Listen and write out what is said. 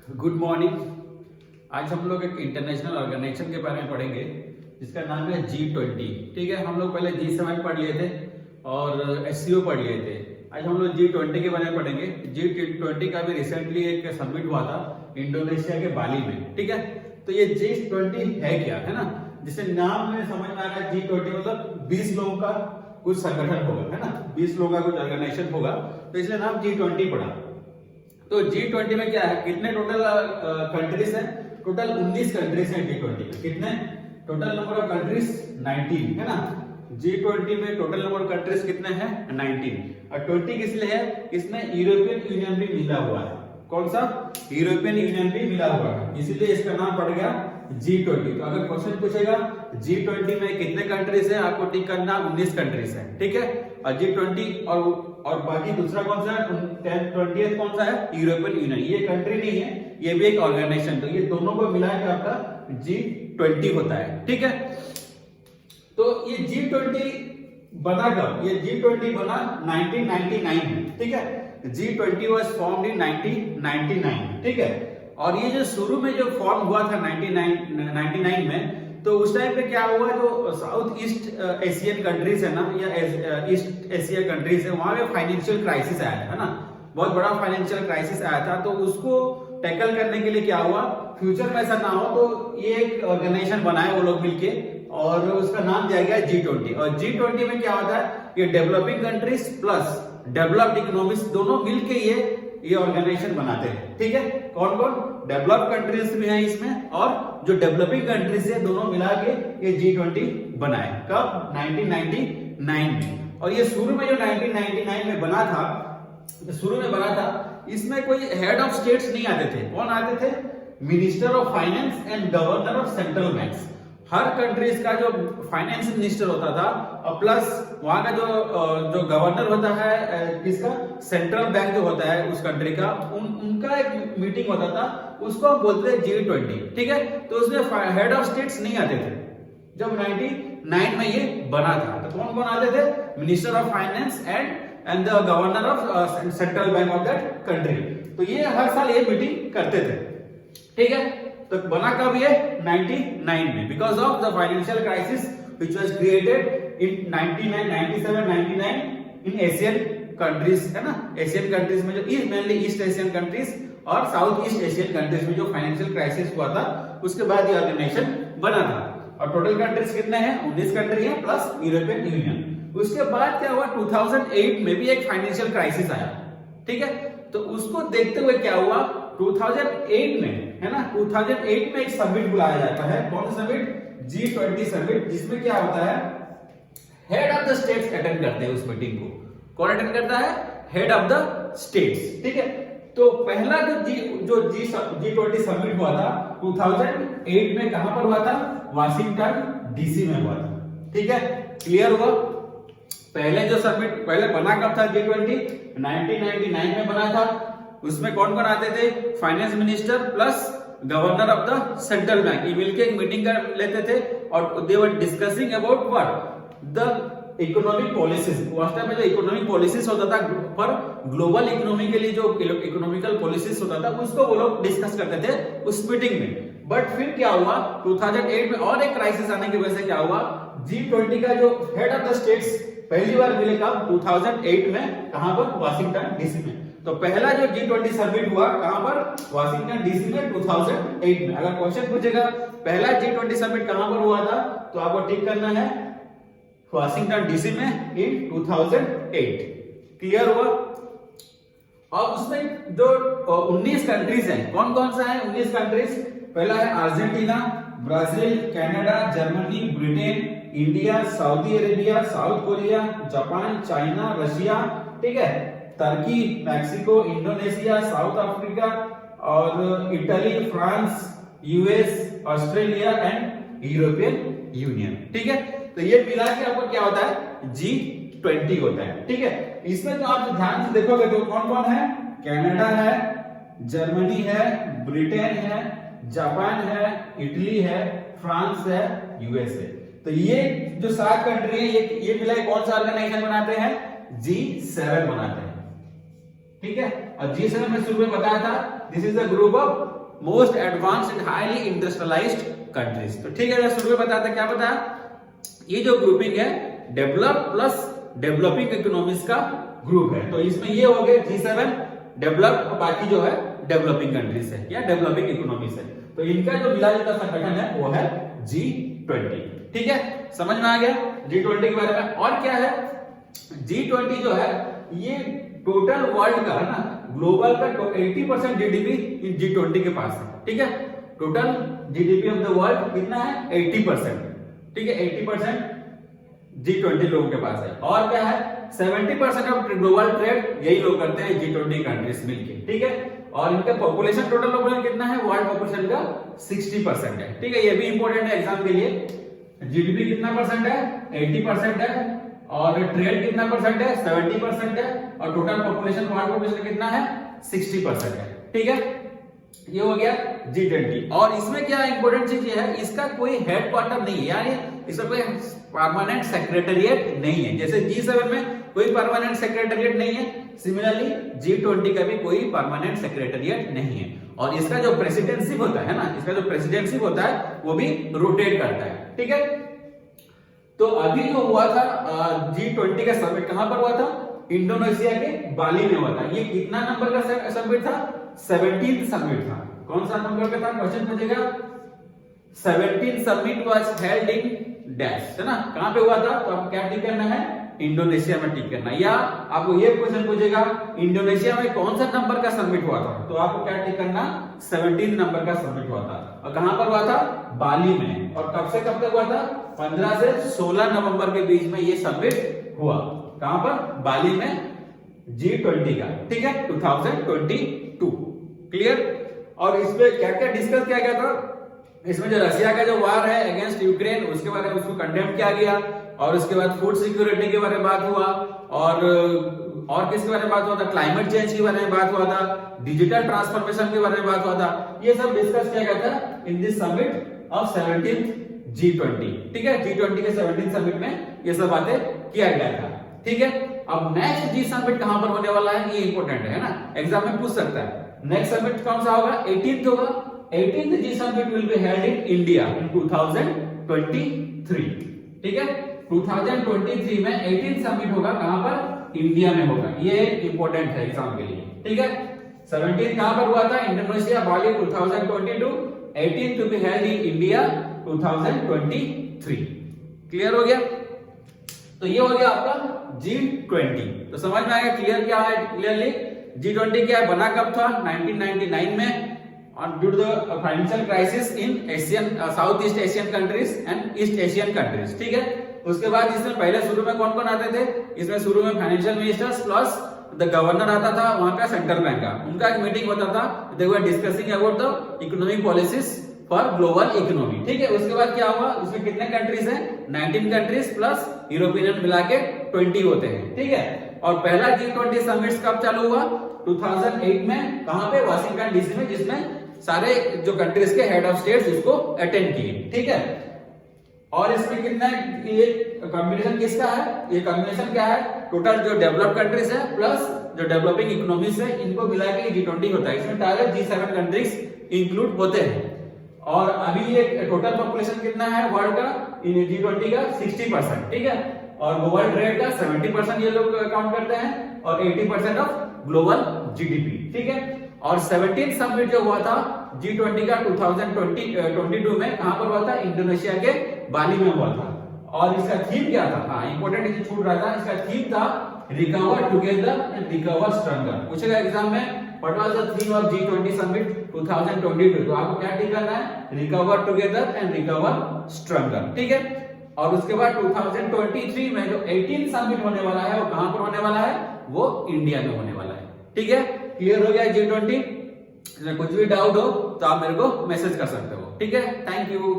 Good morning. आज हम लोग एक इंटरनेशनल ऑर्गेनाइजेशन के बारे में पढ़ेंगे जिसका नाम है G20। ठीक है, हम लोग पहले G7 पढ़ लिए थे और SCO पढ़ लिए थे। आज हम लोग G20 के बारे में पढ़ेंगे। G20 का भी रिसेंटली एक समिट हुआ था इंडोनेशिया के बाली में। ठीक है, तो ये G20 है क्या, है ना, जिसे नाम में समझ में आ रहा है G20 मतलब 20 लोगों का कुछ संगठन होगा, है ना, 20 लोगों का कुछ ऑर्गेनाइजेशन होगा, तो इसलिए नाम G20 पड़ा। तो G20 में क्या है, कितने टोटल कंट्रीज हैं? टोटल 19 कंट्रीज हैं G20 में। कितने? टोटल नंबर ऑफ कंट्रीज 19, है ना। G20 में टोटल नंबर ऑफ कंट्रीज कितने हैं? 19। और 20 किस लिए है? इसमें यूरोपियन यूनियन भी मिला हुआ है। कौन सा? यूरोपियन यूनियन भी मिला हुआ है, इसीलिए इसका नाम पड़ गया G20। तो अगर क्वेश्चन पूछेगा G20 में कितने कंट्रीज है, आपको टिक करना 19 कंट्रीज है। ठीक है, और G20 और बाकी दूसरा कौन सा है? 20th कौन सा है? European union. ये कंट्री नहीं है, ये भी एक ऑर्गेनाइजेशन। तो ये दोनों को मिला के आपका G20 होता है। ठीक है, तो ये G20 बना कब? ये G20 बना 1999 में। ठीक है, G20 वाज फॉर्म्ड इन 1999। ठीक है, और ये जो शुरू में जो फॉर्म हुआ था 1999 में, तो उस टाइम पे क्या हुआ, जो साउथ ईस्ट एशियन कंट्रीज है ना, या ईस्ट एशिया कंट्रीज है, वहां पे फाइनेंशियल क्राइसिस आया था, है ना, बहुत बड़ा फाइनेंशियल क्राइसिस आया था। तो उसको टैकल करने के लिए क्या हुआ, फ्यूचर में ऐसा ना हो, तो ये एक ऑर्गेनाइजेशन बनाए वो लोग मिलके, और उसका नाम दिया गया G20। और G20 में क्या होता है, ये developing countries plus developed economies दोनों मिलके ये ऑर्गेनाइजेशन बनाते हैं। ठीक है, कौन कौन? डेवलप्ड कंट्रीज भी है इसमें, और जो डेवलपिंग कंट्रीज है, दोनों मिला के ये G20 बनाए। कब? 1999 में। और ये शुरू में जो 1999 में बना था, इसमें कोई हेड ऑफ स्टेट्स नहीं आते थे। कौन आते थे? Minister of finance and governor of central banks. Her countries का जो फाइनेंस मिनिस्टर होता था, और प्लस वहां का जो गवर्नर होता है, किसका? सेंट्रल बैंक जो होता है उस कंट्री का, उनका एक मीटिंग होता था, उसको हम बोलते थे G20। ठीक है, तो उसमें हेड ऑफ स्टेट्स नहीं आते थे जब 99 में ये बना था। तो कौन कौन आते थे? Minister of finance and the governor of central bank of that country. तो ये हर साल ये मीटिंग करते थे। ठीक है, तो बना कब ये? 99 में, because of the financial crisis which was created in 97-99 in Asian countries, है ना। एशियन कंट्रीज में जो मेनली ईस्ट एशियन कंट्रीज और साउथ ईस्ट एशियन कंट्रीज में जो फाइनेंशियल क्राइसिस हुआ था, उसके बाद ये ऑर्गेनाइजेशन बना था। और टोटल कंट्रीज कितने हैं? 19 कंट्री है प्लस यूरोपियन यूनियन। उसके बाद क्या हुआ, 2008 में भी एक फाइनेंशियल क्राइसिस आया। ठीक है, तो उसको देखते हुए क्या हुआ, 2008 में, है ना, 2008 में एक समिट बुलाया जाता है। कौन सा समिट? G20 समिट, जिसमें क्या होता है, head of the states attend करते हैं उस मीटिंग को। कौन अटेंड करता है? Head of the states. ठीक है, तो पहला जो G20 समिट हुआ था 2008 में, कहां पर हुआ था? वाशिंगटन DC में हुआ था। ठीक है, क्लियर हुआ? पहले जो समिट पहले बना कब था G20? 1999 में बना था। उसमें कौन कौन आते थे? Finance minister plus governor of the central bank, ये मिलकर एक मीटिंग कर लेते थे, और they were discussing about what? The economic policies. उस टाइम में जो इकोनॉमिक पॉलिसीज होता था, पर ग्लोबल इकोनॉमी के लिए जो इकोनॉमिकल पॉलिसीज होता था, उसको वो लोग डिस्कस करते थे उस मीटिंग में। बट फिर क्या हुआ, 2008 में और एक क्राइसिस आने की वजह से क्या हुआ, G20 का जो हेड ऑफ द स्टेट्स पहली बार मिले कब? 2008 में। कहां पर? वाशिंगटन DC में। तो पहला जो G20 समिट हुआ कहां पर? वाशिंगटन DC में 2008 में। अगर क्वेश्चन पूछेगा पहला G20 समिट कहां पर हुआ था, तो आपको टिक करना है वाशिंगटन DC में इन 2008। क्लियर हुआ? और उसमें जो 19 कंट्रीज हैं, कौन कौन सा है 19 कंट्रीज? पहला है Argentina, Brazil, Canada, Germany, Britain, India, Saudi Arabia, south Korea, Japan, China, Russia, ठीक है, तुर्की, मैक्सिको, इंडोनेशिया, साउथ अफ्रीका, और Italy, France, US, Australia and European union. ठीक है, तो ये मिला के आपको क्या होता है? G20 होता है। ठीक है, इसमें तो आप ध्यान से देखोगे तो कौन कौन है? कनाडा है, जर्मनी है, ब्रिटेन है, जापान है, इटली है, फ्रांस है, US है। तो ये जो 7 कंट्री है, ये मिला कौन सा ऑर्गेनाइजेशन बनाते हैं? G7 बनाते हैं। ठीक है। और G7 में शुरू में बताया था this is the group of most advanced and highly industrialised countries. तो ठीक है, शुरू में बताया था, क्या बताया, ये जो ग्रुपिंग है डेवलप प्लस डेवलपिंग इकोनॉमीज का ग्रुप है। तो इसमें ये हो गए G7 डेवलप, बाकी जो है डेवलपिंग कंट्रीज है या डेवलपिंग इकोनॉमीज है। तो इनका जो मिला जुला संगठन है वो है G20। ठीक है, समझ में आ गया G20 के बारे में। और क्या है, G20 जो है ये टोटल वर्ल्ड का है ना, ग्लोबल का 80% जीडीपी इन G20 के पास है। ठीक है, total GDP of the world कितना है, 80%। ठीक है, 80% G20 लोगों के पास है। और क्या है, 70% ऑफ ग्लोबल ट्रेड यही लोग करते हैं G20 कंट्रीज मिलके। ठीक है, और इनका पॉपुलेशन, टोटल पॉपुलेशन कितना है, वर्ल्ड पॉपुलेशन का 60% है। ठीक है, ये भी इंपॉर्टेंट है एग्जाम के लिए। जीडीपी कितना परसेंट है, 80% है, और ट्रेड कितना परसेंट है, 70% है, और टोटल पॉपुलेशन, वर्ल्ड पॉपुलेशन कितना है, 60% है। ठीक है, ये हो गया G20। और इसमें क्या इंपॉर्टेंट चीज ये है, इसका कोई हेडक्वार्टर नहीं है, यानी इसका कोई परमानेंट सेक्रेटेरिएट नहीं है। जैसे G7 में कोई परमानेंट सेक्रेटेरिएट नहीं है, सिमिलरली G20 का भी कोई परमानेंट सेक्रेटेरिएट नहीं है। और इसका जो प्रेसिडेंटशिप होता है ना, इसका जो प्रेसिडेंटशिप होता है वो भी रोटेट करता है। ठीक है, तो अभी जो हुआ था G20 का समिट कहां पर हुआ था, इंडोनेशिया के बाली में हुआ था। ये कितना नंबर का समिट था, 17th समिट था। कौन सा नंबर का था, क्वेश्चन पूछेगा। 17th summit was held in dash, है ना, कहां पे हुआ था, तो आपको क्या टिक करना है, इंडोनेशिया में टिक करना। या आपको ये क्वेश्चन पूछेगा इंडोनेशिया में कौन सा नंबर का समिट हुआ था, तो आपको क्या टिक करना, 17 नंबर का समिट हुआ था। और कहां पर हुआ था, बाली में। और कब से कब तक हुआ था, 15 से 16 नवंबर के बीच में ये समिट हुआ। कहां पर, बाली में, G20 का। ठीक है, 2022। क्लियर। और इसमें क्या क्या डिस्कस किया गया था, इसमें जो रशिया का जो वार है अगेंस्ट यूक्रेन, उसके बारे में उसको कंडेम किया गया। और उसके बाद फूड सिक्योरिटी के बारे में बात हुआ, और किसके बारे में बात हुआ था, क्लाइमेट चेंज के बारे में बात हुआ था, डिजिटल ट्रांसफॉर्मेशन के बारे में बात हुआ था। ये सब डिस्कस किया गया था in this summit of 17th G20। ठीक है, G20 के 17th समिट में ये सब बातें किया गया था। ठीक है, अब नेक्स्ट G समिट कहां पर होने वाला है, ये इंपॉर्टेंट है ना, एग्जाम में पूछ सकता है। नेक्स्ट समिट कौन सा होगा, 18th होगा। 18th G summit will be held in India in 2023। ठीक है, 2023 में 18th समिट होगा, कहां पर, इंडिया में होगा। ये इंपॉर्टेंट है एग्जाम के लिए। ठीक है, 17 कहां पर हुआ था, Indonesia, Bali, 2022। 18 to be held in India 2023। Clear हो गया। तो ये हो गया आपका G20। तो समझ में आएगा क्लियर क्या है, क्लियरली G20 क्या है, बना कब था, 1999 में, और due to the financial crisis in Asian, South East Asian countries and East Asian countries. ठीक है, उसके बाद इसमें पहले शुरू में कौन कौन आते थे, इसमें शुरू में financial ministers plus the governor आता था, वहां का सेंट्रल बैंक का, उनका एक मीटिंग होता था, they were discussing about the economic policies for global economy. ठीक है, उसके बाद क्या हुआ, इसमें कितने कंट्रीज हैं, 19 कंट्रीज प्लस यूरोपियन मिला के 20 होते हैं। ठीक है, और पहला G20 समिट कब चालू हुआ, 2008 में, कहां पे, वाशिंगटन डीसी में, जिसमें सारे जो कंट्रीज के हेड ऑफ स्टेट्स उसको अटेंड किए। ठीक है, और इसमें कितना, ये कॉम्बिनेशन किसका है, ये कॉम्बिनेशन क्या है, टोटल जो डेवलप्ड कंट्रीज है प्लस जो डेवलपिंग इकोनॉमीज है, इनको मिला के G20 होता है। इसमें टारगेट G7 कंट्रीज इंक्लूड होते हैं। और अभी ये टोटल पॉपुलेशन कितना है वर्ल्ड का, G20 का 60%। ठीक है, और ग्लोबल ट्रेड का 70% ये लोग काउंट करते हैं, और 80% ऑफ ग्लोबल जीडीपी। ठीक है, और 17th समिट जो हुआ था G20 का 2022 में, कहां पर हुआ था, इंडोनेशिया के बाली में हुआ था। और इसका थीम क्या था, हाँ इंपॉर्टेंट इसे छूट रहा था, इसका थीम था recover together and recover stronger. पूछेगा एग्जाम में, what was the theme of G20 summit 2022, तो आपको क्या टिक करना है, recover together and recover stronger. ठीक है, और उसके बाद 2023 में जो 18th समिट होने वाला है, वो कहां पर होने वाला है, वो इंडिया में होने वाला है। ठीक है, क्लियर हो गया G20। कुछ भी डाउट हो तो आप मेरे को मैसेज कर सकते हो। ठीक है, थैंक यू।